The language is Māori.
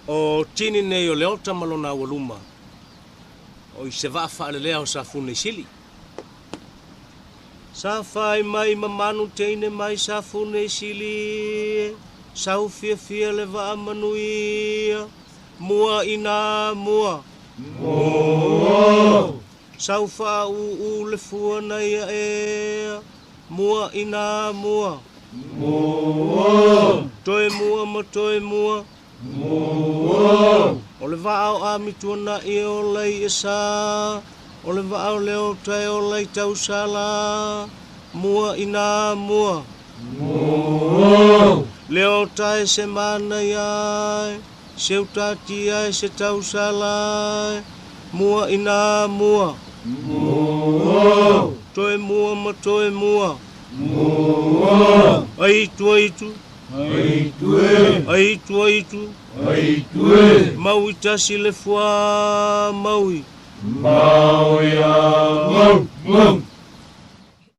O tini nei o leo tamalona ua luma. O I se vaa whaalelea o sa fune sili. Sa whai mai mamanu teine mai sa fune sili. Sa ufia fia le vaa manuia. Mua ina mua. Mua. Sa ufa u le fua na ia e. Mua ina mua. Mua. Toe mua ma toe mua. Mua. O le vao a mituana I o lei e sa. O le vao leo tae o lei tau sala. Mua ina mua. Mua. Leo tae se mana iai. Seu tati ai se tau sala. Mua ina mua. Mua. Toe mua ma toe mua. Mua. Aitu aitu. Aitue. Aitu aitu. Aitue. Maui tasi le fua maui. Maui a mau mau.